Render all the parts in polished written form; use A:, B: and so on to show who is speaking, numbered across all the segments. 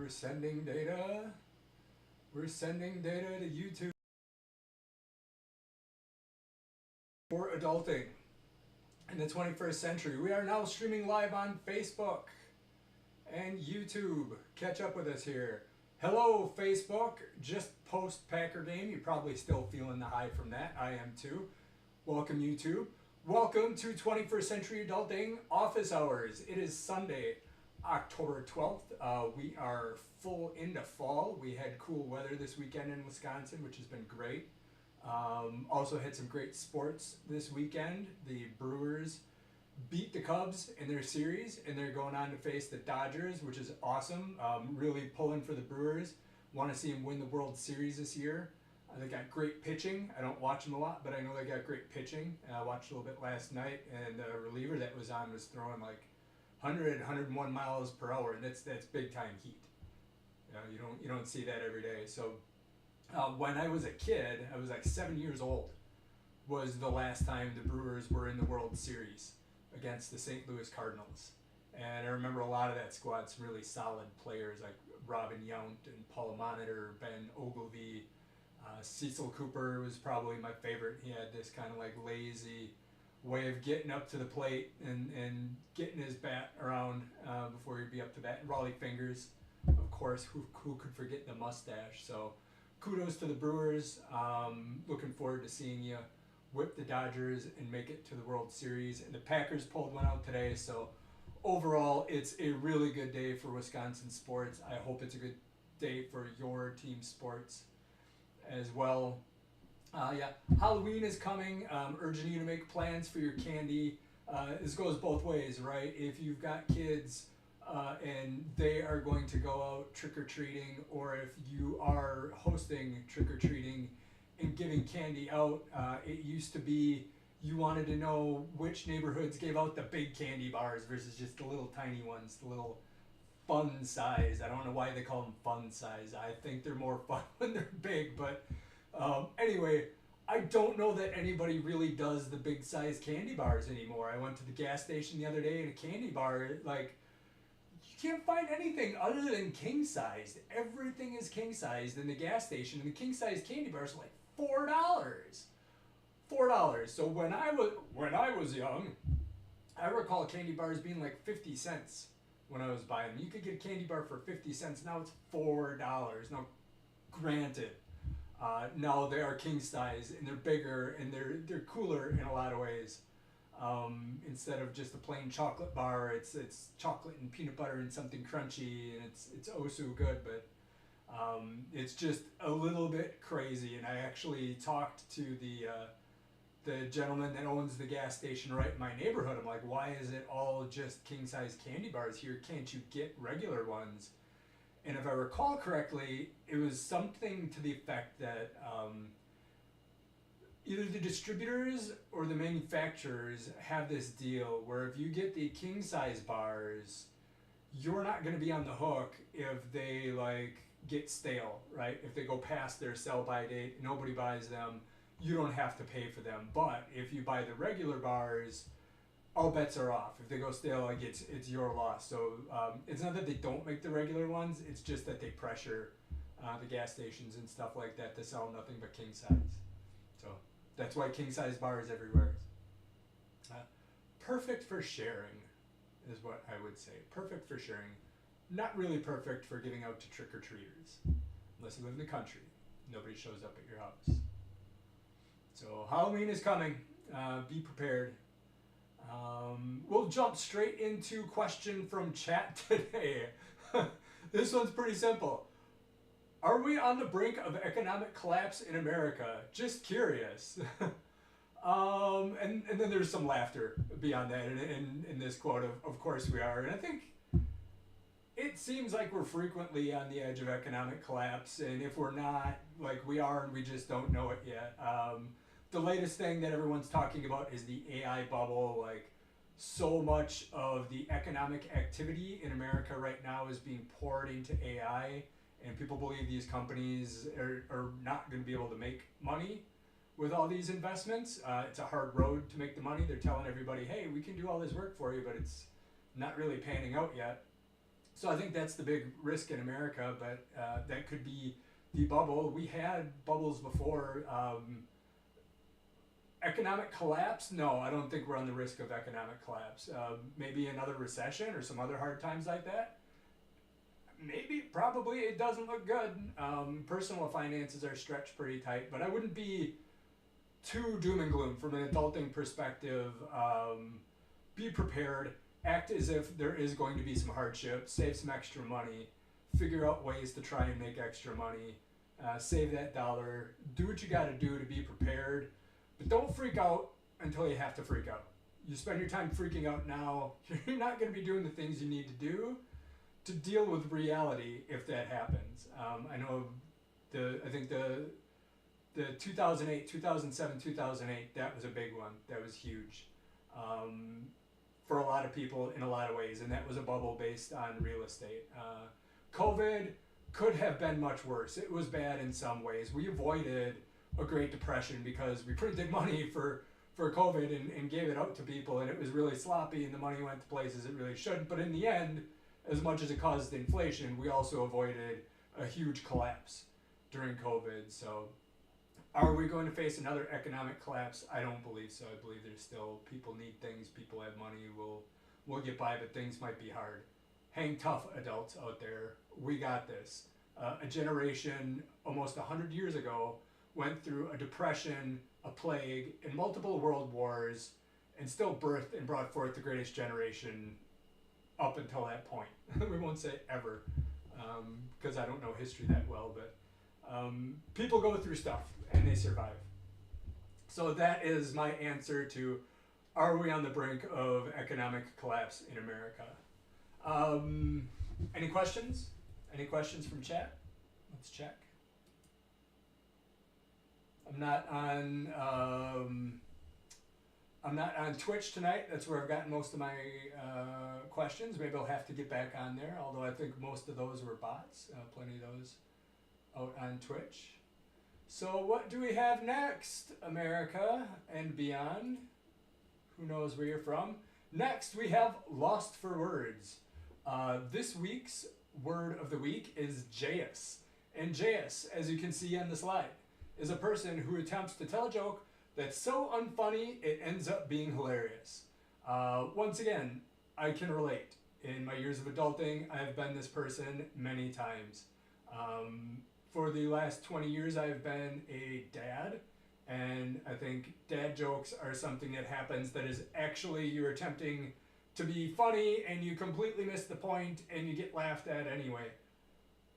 A: We're sending data. We're sending data to YouTube for adulting in the 21st century. We are now streaming live on Facebook and YouTube. Catch up with us here. Hello, Facebook. Just post Packer game. You're probably still feeling the high from that. I am too. Welcome, YouTube. Welcome to 21st Century Adulting Office Hours. It is Sunday, October 12th. We are full into fall. We had cool weather this weekend in Wisconsin, which has been great. Also had some great sports this weekend. The Brewers beat the Cubs in their series, and they're going on to face the Dodgers, which is awesome. Really pulling for the Brewers. Want to see them win the World Series this year. They got great pitching. I don't watch them a lot, but I know they got great pitching. I watched a little bit last night, and the reliever that was on was throwing like 100, 101 miles per hour, and that's big time heat. You don't see that every day. So when I was a kid, I was like 7 years old, was the last time the Brewers were in the World Series against the St. Louis Cardinals. And I remember a lot of that squad, some really solid players like Robin Yount and Paul Monitor, Ben Ogilvy. Cecil Cooper was probably my favorite. He had this kind of like lazy way of getting up to the plate and getting his bat around before he'd be up to bat. And Raleigh Fingers, of course, who could forget the mustache. So kudos to the Brewers. Looking forward to seeing you whip the Dodgers and make it to the World Series. And the Packers pulled one out today. So overall, it's a really good day for Wisconsin sports. I hope it's a good day for your team sports as well. Halloween is coming. Urging you to make plans for your candy. This goes both ways, right? If you've got kids and they are going to go out trick-or-treating, or if you are hosting trick-or-treating and giving candy out, it used to be you wanted to know which neighborhoods gave out the big candy bars versus just the little tiny ones, the little fun size. I don't know why they call them fun size. I think they're more fun when they're big, but anyway, I don't know that anybody really does the big size candy bars anymore. I went to the gas station the other day and a candy bar, like, you can't find anything other than king sized. Everything is king sized in the gas station, and the king sized candy bars are like $4. $4. So when I was young, I recall candy bars being like 50 cents. When I was buying them, you could get a candy bar for 50 cents. Now it's $4. Now, granted, now they are king size and they're bigger and they're cooler in a lot of ways. Instead of just a plain chocolate bar, it's chocolate and peanut butter and something crunchy, and it's oh so good. But it's just a little bit crazy. And I actually talked to the gentleman that owns the gas station right in my neighborhood. I'm like, why is it all just king-size candy bars here? Can't you get regular ones? And if I recall correctly, it was something to the effect that either the distributors or the manufacturers have this deal where if you get the king-size bars, you're not going to be on the hook if they like get stale, right? If they go past their sell-by date, nobody buys them. You don't have to pay for them. But if you buy the regular bars, all bets are off. If they go stale, like it's your loss. So it's not that they don't make the regular ones. It's just that they pressure the gas stations and stuff like that to sell nothing but king size. So that's why king size bars everywhere. Perfect for sharing is what I would say. Perfect for sharing. Not really perfect for giving out to trick-or-treaters. Unless you live in the country. Nobody shows up at your house. So Halloween is coming. Be prepared. We'll jump straight into question from chat today. This one's pretty simple. Are we on the brink of economic collapse in America? Just curious. And then there's some laughter beyond that in this quote. Of course we are. And I think it seems like we're frequently on the edge of economic collapse. And if we're not, like we are and we just don't know it yet. The latest thing that everyone's talking about is the AI bubble. Like, so much of the economic activity in America right now is being poured into AI, and people believe these companies are not going to be able to make money with all these investments. It's a hard road to make the money. They're telling everybody, hey, we can do all this work for you, but it's not really panning out yet. So I think that's the big risk in America, but that could be the bubble. We had bubbles before. Economic collapse? No, I don't think we're on the risk of economic collapse. Maybe another recession or some other hard times like that. Maybe, probably, it doesn't look good. Personal finances are stretched pretty tight, but I wouldn't be too doom and gloom from an adulting perspective. Be prepared. Act as if there is going to be some hardship. Save some extra money. Figure out ways to try and make extra money. Save that dollar. Do what you got to do to be prepared. But don't freak out until you have to freak out. You spend your time freaking out now, you're not going to be doing the things you need to do to deal with reality if that happens. I know I think the 2008, 2007, 2008, that was a big one. That was huge for a lot of people in a lot of ways, and that was a bubble based on real estate. COVID could have been much worse. It was bad in some ways. We avoided a Great Depression because we printed money for COVID and gave it out to people, and it was really sloppy, and the money went to places it really shouldn't. But in the end, as much as it caused inflation, we also avoided a huge collapse during COVID. So are we going to face another economic collapse? I don't believe so. I believe there's still, people need things, people have money, we'll get by, but things might be hard. Hang tough, adults out there. We got this. A generation almost 100 years ago went through a depression, a plague, and multiple world wars, and still birthed and brought forth the greatest generation up until that point. We won't say ever, because I don't know history that well, but people go through stuff and they survive. So that is my answer to, are we on the brink of economic collapse in America? Any questions? Any questions from chat? Let's check. I'm not on Twitch tonight. That's where I've gotten most of my questions. Maybe I'll have to get back on there, although I think most of those were bots. Plenty of those out on Twitch. So what do we have next, America and beyond? Who knows where you're from? Next, we have Lost for Words. This week's word of the week is Jayus. And Jayus, as you can see on the slide, is a person who attempts to tell a joke that's so unfunny it ends up being hilarious. Once again, I can relate. In my years of adulting, I've been this person many times. For the last 20 years, I've been a dad, and I think dad jokes are something that happens that is actually you're attempting to be funny and you completely miss the point and you get laughed at anyway.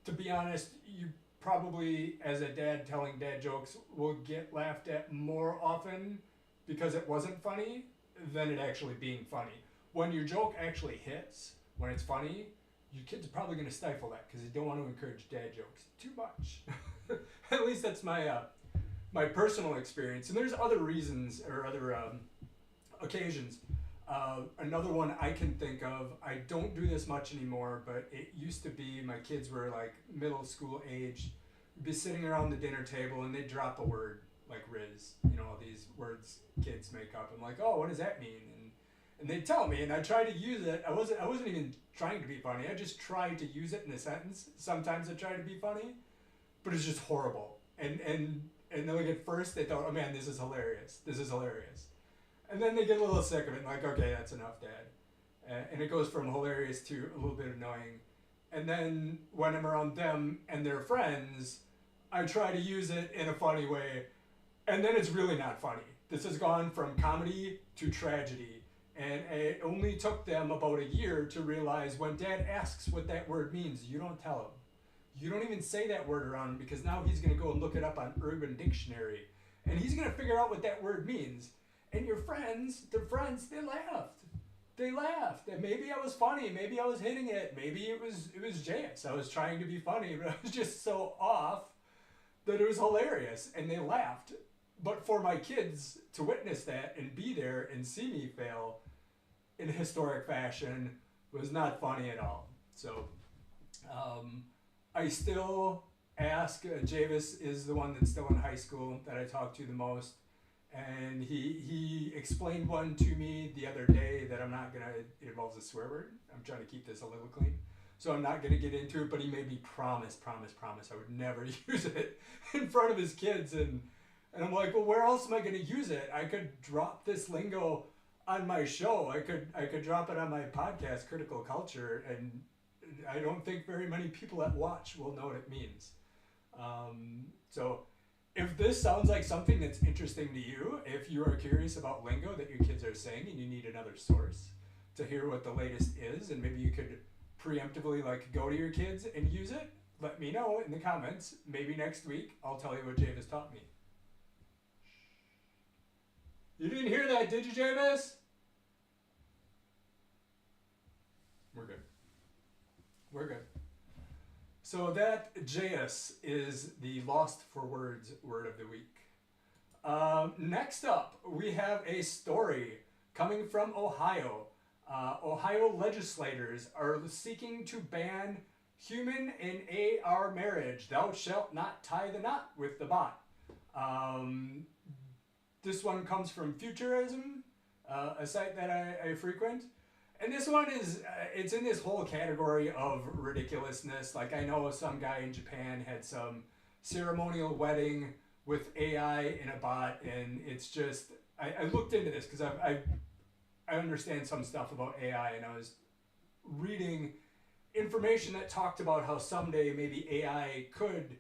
A: To be honest, you probably, as a dad telling dad jokes, will get laughed at more often because it wasn't funny than it actually being funny. When your joke actually hits, when it's funny, your kids are probably going to stifle that because they don't want to encourage dad jokes too much. At least that's my my personal experience. And there's other reasons or other occasions. Another one I can think of, I don't do this much anymore, but it used to be my kids were like middle school age. We'd be sitting around the dinner table and they'd drop a word like Riz, you know, these words kids make up. I'm like, oh, what does that mean? And they'd tell me, and I try to use it. I wasn't even trying to be funny. I just tried to use it in a sentence. Sometimes I try to be funny, but it's just horrible. And like at first they thought, oh man, this is hilarious. This is hilarious. And then they get a little sick of it and like, okay, that's enough, Dad. And it goes from hilarious to a little bit annoying. And then when I'm around them and their friends, I try to use it in a funny way. And then it's really not funny. This has gone from comedy to tragedy. And it only took them about a year to realize when Dad asks what that word means, you don't tell him. You don't even say that word around him because now he's going to go and look it up on Urban Dictionary. And he's going to figure out what that word means. And your friends, they laughed. They laughed. And maybe I was funny. Maybe I was hitting it. Maybe it was Jayus. I was trying to be funny, but I was just so off that it was hilarious. And they laughed. But for my kids to witness that and be there and see me fail in a historic fashion was not funny at all. So I still ask, Javis is the one that's still in high school that I talk to the most. And he explained one to me the other day that I'm not going to, it involves a swear word. I'm trying to keep this a little clean. so I'm not going to get into it, but he made me promise I would never use it in front of his kids. And I'm like, well, where else am I going to use it? I could drop this lingo on my show. I could drop it on my podcast, Critical Culture, and I don't think very many people that watch will know what it means. So if this sounds like something that's interesting to you, if you are curious about lingo that your kids are saying and you need another source to hear what the latest is, and maybe you could preemptively like go to your kids and use it, let me know in the comments. Maybe next week I'll tell you what Javis taught me. You didn't hear that, did you, Javis? We're good. We're good. So that JS is the Lost for Words word of the week. Next up, we have a story coming from Ohio. Ohio legislators are seeking to ban human and AR marriage. Thou shalt not tie the knot with the bot. This one comes from Futurism, a site that I frequent. And this one is, it's in this whole category of ridiculousness. Like, I know some guy in Japan had some ceremonial wedding with AI in a bot, and it's just, I looked into this because I understand some stuff about AI, and I was reading information that talked about how someday maybe AI could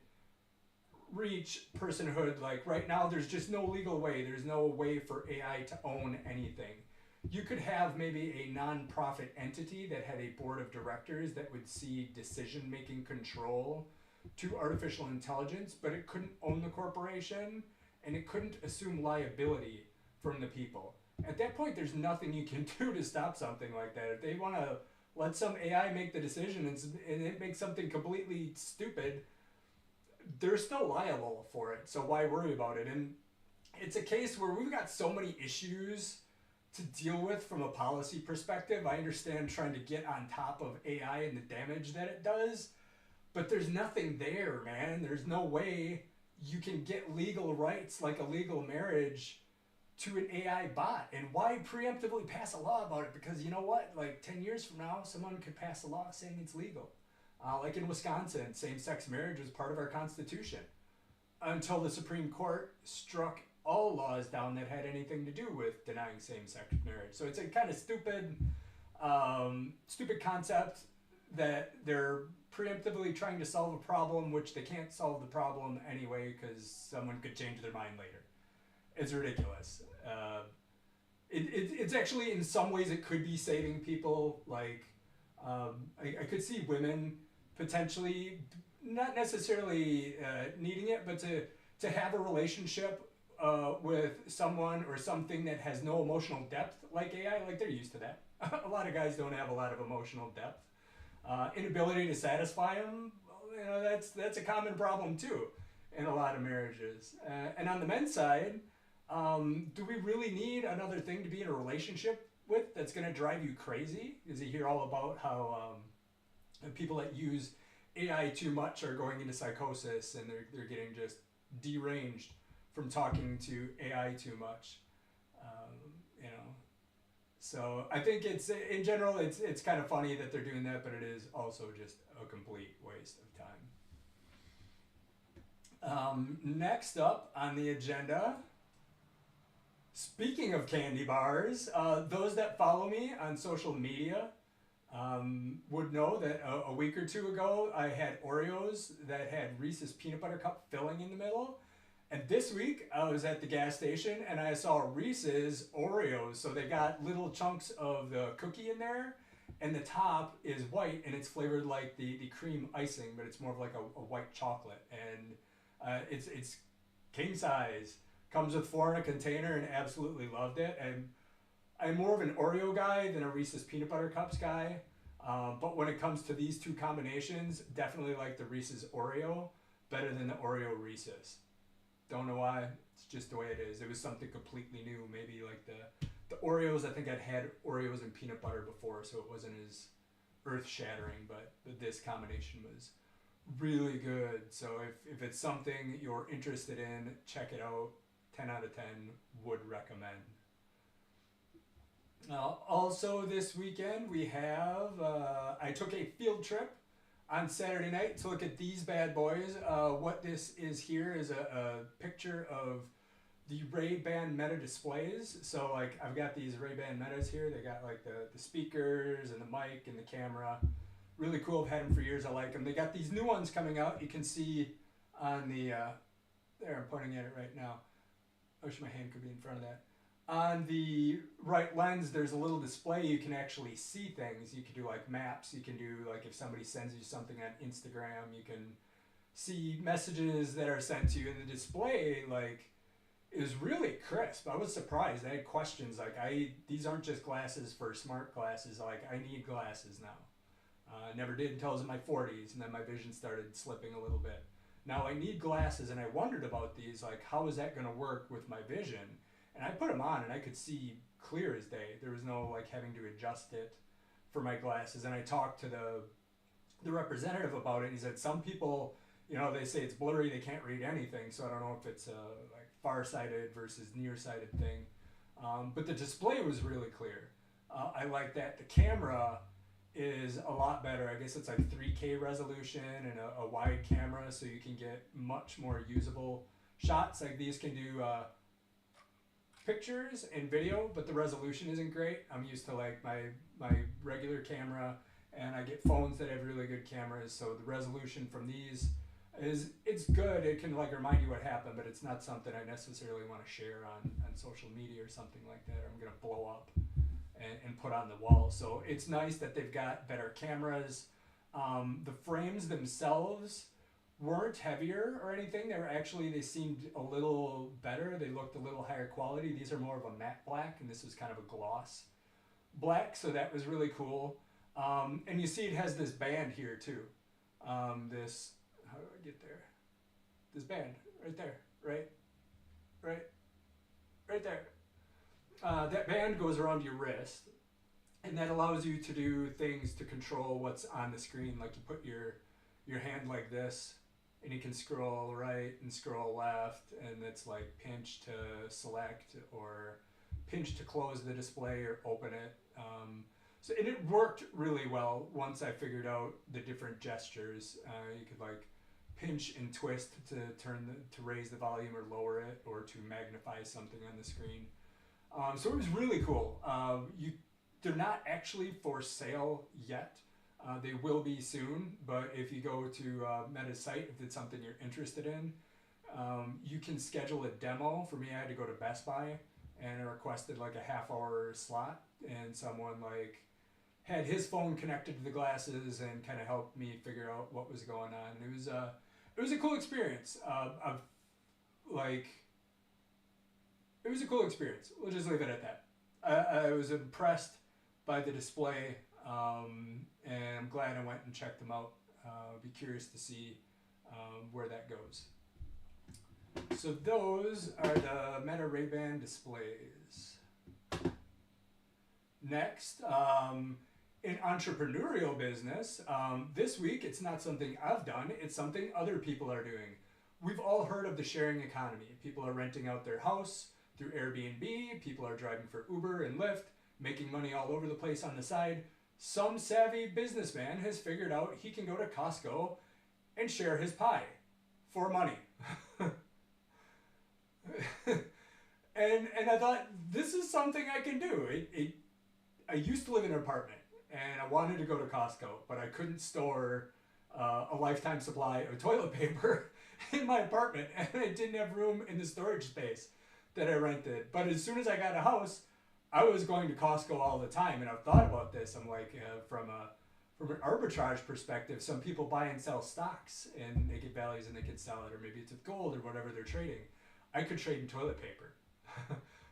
A: reach personhood. Like, right now, there's just no legal way. There's no way for AI to own anything. You could have maybe a non-profit entity that had a board of directors that would see decision-making control to artificial intelligence, but it couldn't own the corporation, and it couldn't assume liability from the people. At that point, there's nothing you can do to stop something like that. If they want to let some AI make the decision and it makes something completely stupid, they're still liable for it, so why worry about it? And it's a case where we've got so many issues to deal with from a policy perspective. I understand trying to get on top of AI and the damage that it does, but there's nothing there, man. There's no way you can get legal rights like a legal marriage to an AI bot. And why preemptively pass a law about it? Because you know what? Like 10 years from now, someone could pass a law saying it's legal. Like in Wisconsin, same-sex marriage was part of our Constitution until the Supreme Court struck all laws down that had anything to do with denying same-sex marriage. So it's a kind of stupid concept that they're preemptively trying to solve a problem which they can't solve the problem anyway because someone could change their mind later. It's ridiculous. It's actually, in some ways, it could be saving people. Like, I could see women potentially, not necessarily needing it, but to have a relationship with someone or something that has no emotional depth like AI. Like, they're used to that. A lot of guys don't have a lot of emotional depth. Inability to satisfy them, you know, that's a common problem too in a lot of marriages. And on the men's side, do we really need another thing to be in a relationship with that's going to drive you crazy? Because you hear all about how people that use AI too much are going into psychosis and they're getting just deranged from talking to AI too much. You know, so I think it's, in general, it's kind of funny that they're doing that, but it is also just a complete waste of time. Next up on the agenda, speaking of candy bars, those that follow me on social media would know that a week or two ago I had Oreos that had Reese's peanut butter cup filling in the middle. And this week I was at the gas station and I saw Reese's Oreos. So they got little chunks of the cookie in there, and the top is white and it's flavored like the cream icing, but it's more of like a white chocolate. And it's king size. Comes with 4 in a container and absolutely loved it. And I'm more of an Oreo guy than a Reese's Peanut Butter Cups guy. But when it comes to these two combinations, definitely like the Reese's Oreo better than the Oreo Reese's. Don't know why. It's just the way it is. It was something completely new. Maybe like the Oreos, I think I'd had Oreos and peanut butter before, so it wasn't as earth-shattering. But this combination was really good. So if it's something you're interested in, check it out. 10 out of 10 would recommend. Also this weekend we have, I took a field trip on Saturday night to look at these bad boys. What this is here is a picture of the Ray-Ban Meta displays. So like I've got these Ray-Ban Metas here. They got like the speakers and the mic and the camera. Really cool. I've had them for years. I like them. They got these new ones coming out. You can see on the, there I'm pointing at it right now. I wish my hand could be in front of that. On the right lens, there's a little display. You can actually see things. You can do like maps. You can do like if somebody sends you something on Instagram, you can see messages that are sent to you. And the display like is really crisp. I was surprised. I had questions like these aren't just glasses for smart glasses. Like I need glasses now. I never did until I was in my 40s, and then my vision started slipping a little bit. Now I need glasses, and I wondered about these. Like how is that going to work with my vision? And I put them on and I could see clear as day. There was no like having to adjust it for my glasses. And I talked to the representative about it. He said some people, you know, they say it's blurry, they can't read anything. So I don't know if it's a like far-sighted versus nearsighted thing. But the display was really clear. I like that. The camera is a lot better. I guess it's like 3K resolution and a wide camera, so you can get much more usable shots. Like these can do pictures and video, but the resolution isn't great. I'm used to like my regular camera, and I get phones that have really good cameras, so the resolution from these it's good. It can like remind you what happened, but it's not something I necessarily want to share on social media or something like that. I'm gonna blow up and put on the wall. So it's nice that they've got better cameras. The frames themselves weren't heavier or anything. They seemed a little better. They looked a little higher quality. These are more of a matte black, and this was kind of a gloss black, so that was really cool. And you see it has this band here too. How do I get there? This band right there, right there. That band goes around your wrist, and that allows you to do things to control what's on the screen. Like you put your hand like this, and you can scroll right and scroll left, and it's like pinch to select or pinch to close the display or open it. And it worked really well once I figured out the different gestures. You could like pinch and twist to raise the volume or lower it, or to magnify something on the screen. So it was really cool. They're not actually for sale yet. They will be soon, but if you go to Meta's site, if it's something you're interested in, you can schedule a demo. For me, I had to go to Best Buy, and I requested like a half-hour slot, and someone like had his phone connected to the glasses and kind of helped me figure out what was going on. And it was a cool experience. It was a cool experience. We'll just leave it at that. I was impressed by the display, and I'm glad I went and checked them out. Be curious to see where that goes. So those are the Meta Ray-Ban displays. Next, in entrepreneurial business, this week it's not something I've done, it's something other people are doing. We've all heard of the sharing economy. People are renting out their house through Airbnb, people are driving for Uber and Lyft, making money all over the place on the side. Some savvy businessman has figured out he can go to Costco and share his pie for money. and I thought, this is something I can do. I used to live in an apartment, and I wanted to go to Costco, but I couldn't store a lifetime supply of toilet paper in my apartment, and I didn't have room in the storage space that I rented. But as soon as I got a house, I was going to Costco all the time, and I've thought about this. I'm like, from an arbitrage perspective, some people buy and sell stocks, and they get values and they can sell it, or maybe it's with gold or whatever they're trading. I could trade in toilet paper.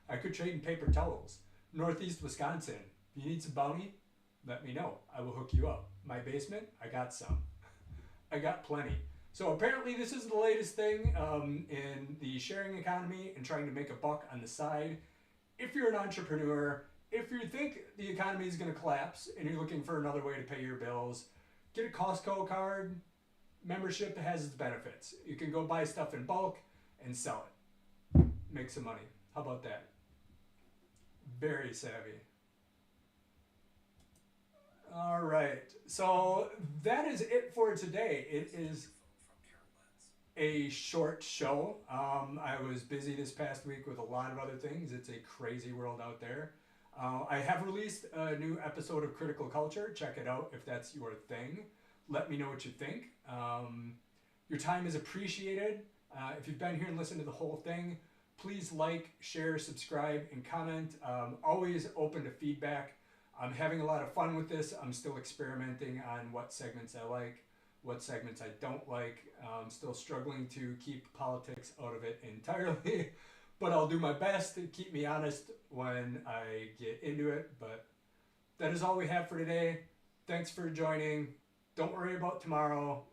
A: I could trade in paper towels. Northeast Wisconsin, if you need some bounty, let me know. I will hook you up. My basement, I got some. I got plenty. So apparently this is the latest thing in the sharing economy and trying to make a buck on the side. If you're an entrepreneur, if you think the economy is going to collapse and you're looking for another way to pay your bills, get a Costco card membership that has its benefits. You can go buy stuff in bulk and sell it. Make some money. How about that? Very savvy. All right. So that is it for today. It is a short show. I was busy this past week with a lot of other things. It's a crazy world out there. I have released a new episode of Critical Culture. Check it out if that's your thing. Let me know what you think. Your time is appreciated. If you've been here and listened to the whole thing, please like, share, subscribe, and comment. Always open to feedback. I'm having a lot of fun with this. I'm still experimenting on what segments I like, what segments I don't like. I'm still struggling to keep politics out of it entirely, but I'll do my best to keep me honest when I get into it. But that is all we have for today. Thanks for joining. Don't worry about tomorrow.